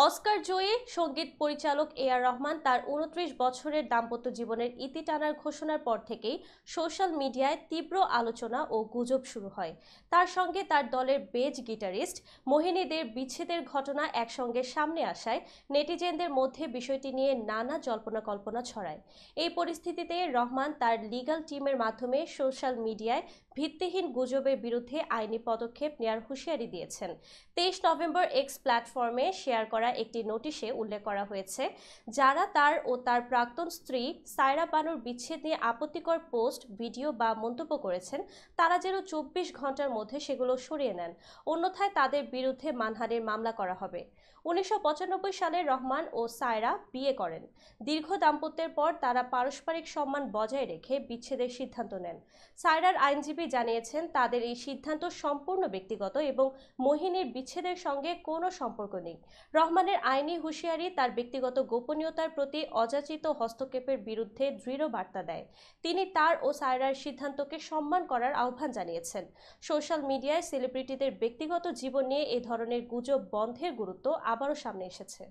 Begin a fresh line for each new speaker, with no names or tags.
Oscar জয়ী সঙ্গীত পরিচালক এ.আর রহমান তার ২৯ বছরের দাম্পত্য জীবনের ইতি টানার ঘোষণার পর থেকেই সোশ্যাল মিডিয়ায় তীব্র আলোচনা ও গুজব শুরু হয়। তার সঙ্গে তার দলের বেজ গিটারিস্ট মোহিনীদের বিচ্ছেদের ঘটনা একসঙ্গে সামনে আসায় নেটিজেনদের মধ্যে বিষয়টি নিয়ে নানা জল্পনা কল্পনা ছড়ায়। এই পরিস্থিতিতে রহমান তার লিগ্যাল টিমের মাধ্যমে সোশ্যাল মিডিয়ায় ভিত্তিহীন গুজবের বিরুদ্ধে আইনি পদক্ষেপ নেওয়ার হুঁশিয়ারি দিয়েছেন। ২৩ নভেম্বর এক্স প্ল্যাটফর্মে শেয়ার করা একটি নোটিশে উল্লেখ করা হয়েছে, যারা তার ও তার প্রাক্তন স্ত্রী সায়রা বানুর বিচ্ছেদ নিয়ে আপত্তিকর পোস্ট, ভিডিও বা মন্তব্য করেছেন, তারা যেন ২৪ ঘন্টার মধ্যে সেগুলো সরিয়ে নেন, অন্যথায় তাদের বিরুদ্ধে মানহানির মামলা করা হবে। ১৯৯৫ সালে রহমান ও সায়রা বিয়ে করেন। দীর্ঘ দাম্পত্যের পর তারা পারস্পরিক সম্মান বজায় রেখে বিচ্ছেদের সিদ্ধান্ত নেন। সায়রার আইনজীবী জানিয়েছেন, তাদের এই সিদ্ধান্ত সম্পূর্ণ ব্যক্তিগত এবং মোহিনীর বিচ্ছেদের সঙ্গে কোনো সম্পর্ক নেই। রহমানের আইনি হুঁশিয়ারি তার ব্যক্তিগত গোপনীয়তার প্রতি অযাচিত হস্তক্ষেপের বিরুদ্ধে দৃঢ় বার্তা দেয়। তিনি তার ও সায়রার সিদ্ধান্তকে সম্মান করার আহ্বান জানিয়েছেন। সোশ্যাল মিডিয়ায় সেলিব্রিটিদের ব্যক্তিগত জীবন নিয়ে এ ধরনের গুজব বন্ধের গুরুত্ব আবারও সামনে এসেছে।